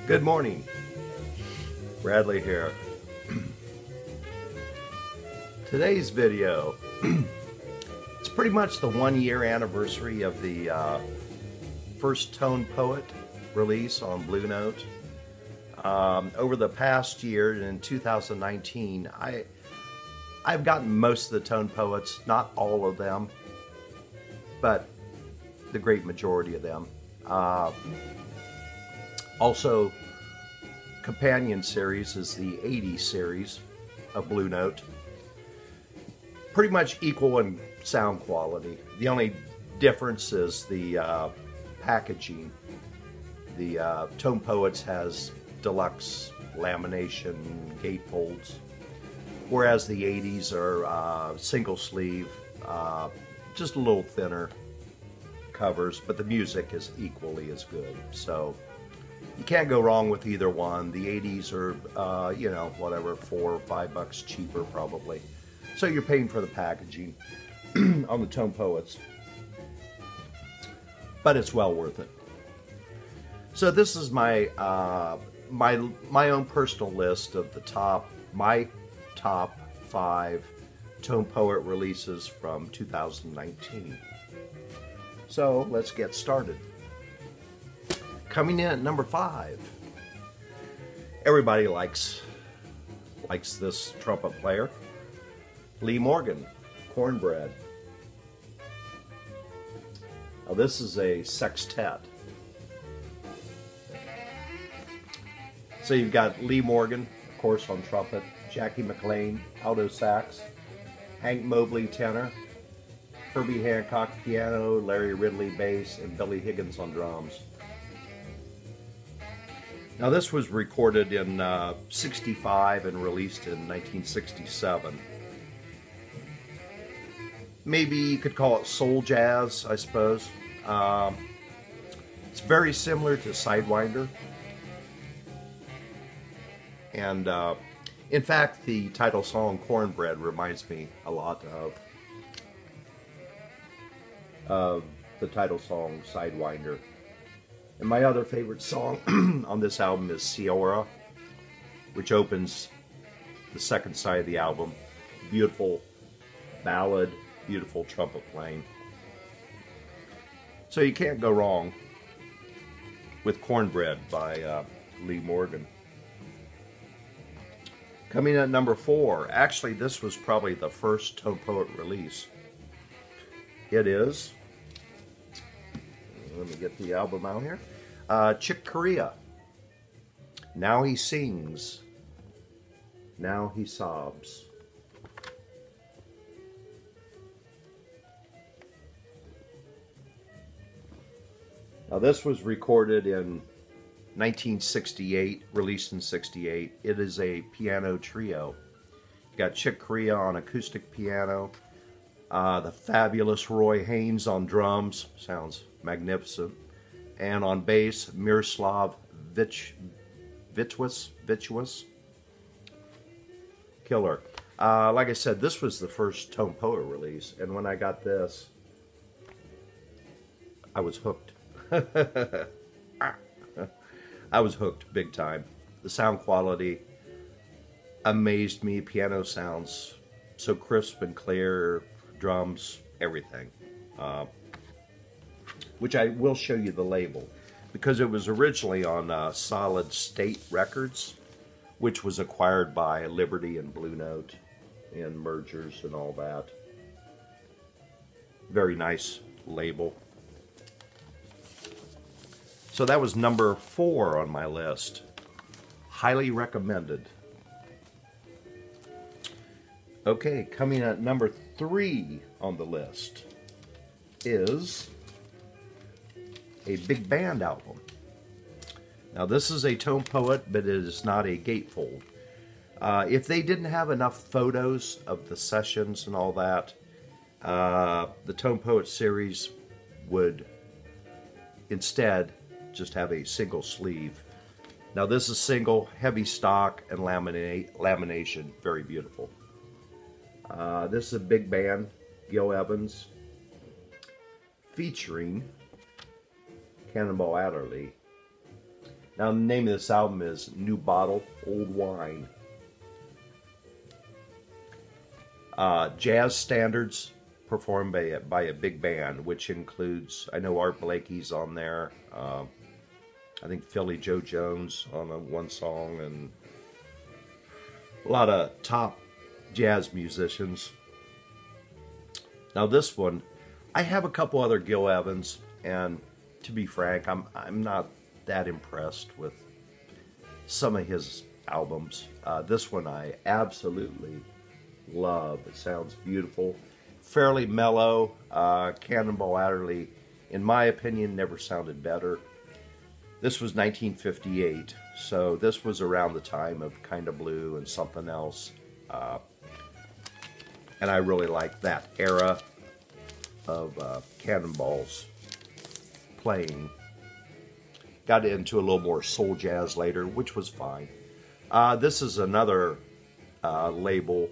Good morning, Bradley here. Today's video, it's pretty much the 1-year anniversary of the first Tone Poet release on Blue Note. Over the past year, in 2019, I've gotten most of the Tone Poets, not all of them, but the great majority of them. Also, companion series is the 80s series of Blue Note. Pretty much equal in sound quality. The only difference is the packaging. The Tone Poets has deluxe lamination gatefolds, whereas the 80s are single sleeve, just a little thinner covers, but the music is equally as good. So you can't go wrong with either one. The 80s are, you know, whatever, $4 or $5 cheaper probably. So you're paying for the packaging on the Tone Poets, but it's well worth it. So this is my my own personal list of my top 5 Tone Poet releases from 2019. So let's get started. Coming in at number 5. Everybody likes this trumpet player. Lee Morgan, Cornbread. Now this is a sextet. So you've got Lee Morgan, of course, on trumpet, Jackie McLean, alto sax, Hank Mobley, tenor, Herbie Hancock, piano, Larry Ridley, bass, and Billy Higgins on drums. Now this was recorded in '65 and released in 1967. Maybe you could call it soul jazz, I suppose. It's very similar to Sidewinder. And in fact, the title song Cornbread reminds me a lot of the title song Sidewinder. And my other favorite song on this album is Ciora, which opens the second side of the album. Beautiful ballad, beautiful trumpet playing. So you can't go wrong with Cornbread by Lee Morgan. Coming in at number 4. Actually, this was probably the first Tone Poet release. It is, let me get the album out here, Chick Corea. Now He Sings, Now He Sobs. Now this was recorded in 1968, released in '68. It is a piano trio. You got Chick Corea on acoustic piano, the fabulous Roy Haynes on drums, sounds magnificent, and on bass, Miroslav Vitous, killer. Like I said, this was the first Tone Poet release, and when I got this, I was hooked. I was hooked big time. The sound quality amazed me. Piano sounds so crisp and clear, drums, everything. Which I will show you the label, because it was originally on Solid State Records, which was acquired by Liberty and Blue Note in mergers and all that. Very nice label. So that was number 4 on my list. Highly recommended. Okay, coming at number 3 on the list is a big band album. Now this is a Tone Poet, but it is not a gatefold. If they didn't have enough photos of the sessions and all that, the Tone Poet series would instead just have a single sleeve. Now this is single, heavy stock, and lamination, very beautiful. This is a big band, Gil Evans, featuring Cannonball Adderley. Now, the name of this album is New Bottle, Old Wine. Jazz standards performed by a big band, which includes, I know Art Blakey's on there, I think Philly Joe Jones on one song, and a lot of top jazz musicians. Now this one, I have a couple other Gil Evans, and to be frank, I'm not that impressed with some of his albums. This one I absolutely love. It sounds beautiful, fairly mellow. Cannonball Adderley, in my opinion, never sounded better. This was 1958, so this was around the time of Kinda Blue and Something Else. And I really liked that era of Cannonball's playing. Got into a little more soul jazz later, which was fine. This is another label,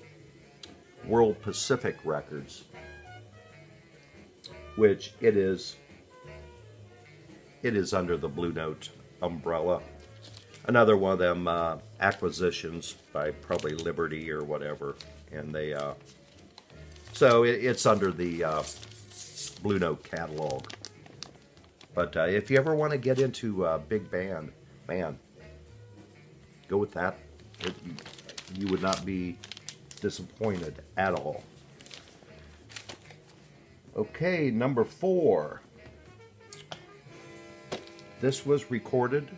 World Pacific Records, which it is under the Blue Note umbrella. Another one of them acquisitions by probably Liberty or whatever, and they so it's under the Blue Note catalog. But if you ever want to get into big band, man, go with that. You would not be disappointed at all. Okay, number 4. This was recorded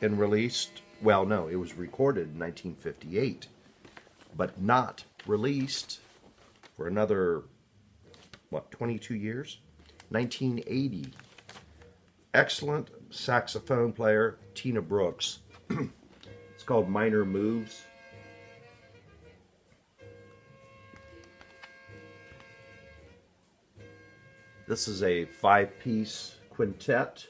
and released, well, no, it was recorded in 1958, but not released for another, what, 22 years? 1980. Excellent saxophone player, Tina Brooks. It's called Minor Moves. This is a 5-piece quintet.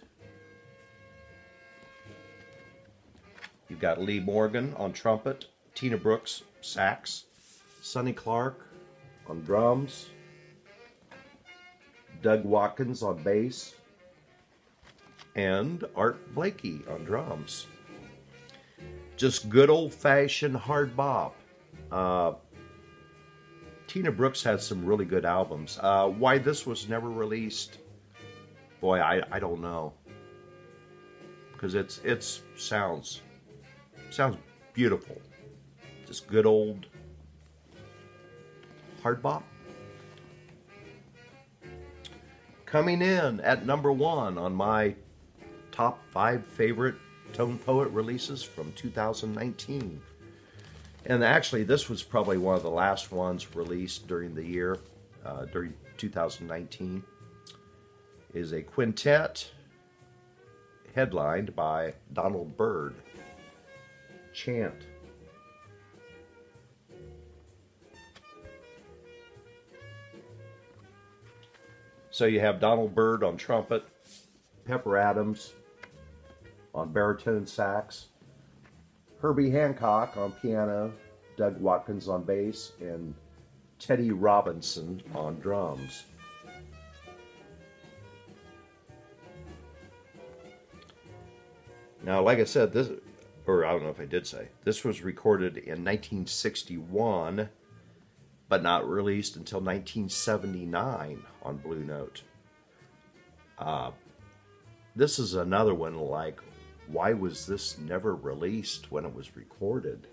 You've got Lee Morgan on trumpet, Tina Brooks, sax, Sonny Clark on drums, Doug Watkins on bass, and Art Blakey on drums. Just good old-fashioned hard bop. Tina Brooks has some really good albums. Why this was never released, boy, I don't know. Because it sounds beautiful. Just good old hard bop. Coming in at number 1 on my top 5 favorite Tone Poet releases from 2019. And actually, this was probably one of the last ones released during the year, during 2019, is a quintet headlined by Donald Byrd. Chant. So you have Donald Byrd on trumpet, Pepper Adams on baritone sax, Herbie Hancock on piano, Doug Watkins on bass, and Teddy Robinson on drums. Now, like I said, this, or I don't know if I did say, this was recorded in 1961, but not released until 1979 on Blue Note. This is another one like, why was this never released when it was recorded?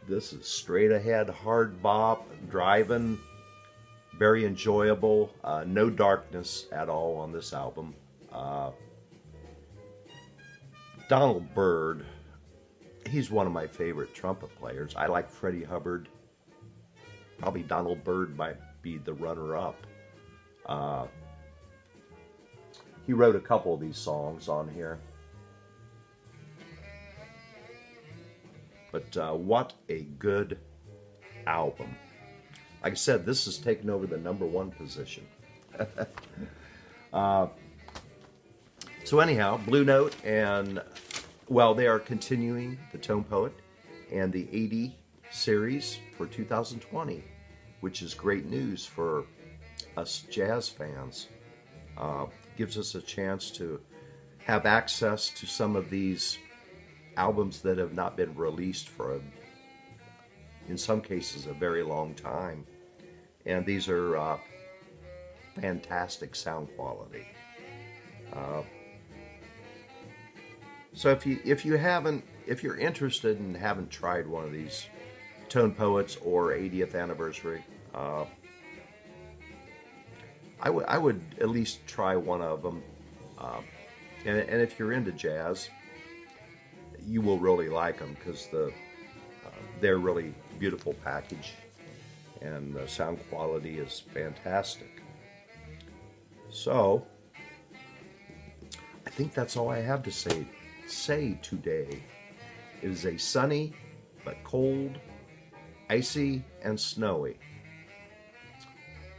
This is straight ahead, hard bop, driving, very enjoyable. No darkness at all on this album. Donald Byrd, he's one of my favorite trumpet players. I like Freddie Hubbard. Probably Donald Byrd might be the runner-up. He wrote a couple of these songs on here. But what a good album. Like I said, this has taken over the #1 position. So anyhow, Blue Note, and, well, they are continuing the Tone Poet and the 80 series for 2020, which is great news for us jazz fans. Gives us a chance to have access to some of these albums that have not been released for, in some cases, a very long time. And these are fantastic sound quality. So if you're interested and haven't tried one of these Tone Poets or 80th anniversary, I would at least try one of them. And if you're into jazz, you will really like them, because they're really beautiful package, and the sound quality is fantastic. So I think that's all I have to say today. It is a sunny but cold, icy, and snowy.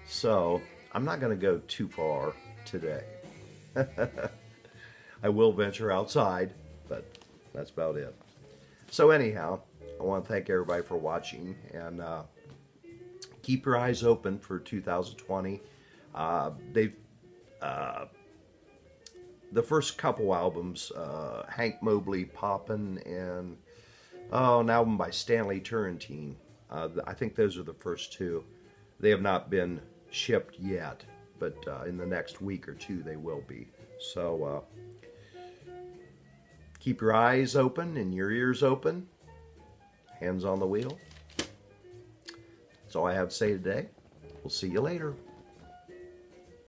So I'm not going to go too far today. I will venture outside, but that's about it. So anyhow, I want to thank everybody for watching, and keep your eyes open for 2020. The first couple albums, Hank Mobley, Poppin', and an album by Stanley Turrentine. I think those are the first two. They have not been shipped yet, but in the next week or two they will be. So keep your eyes open and your ears open. Hands on the wheel. That's all I have to say today. We'll see you later.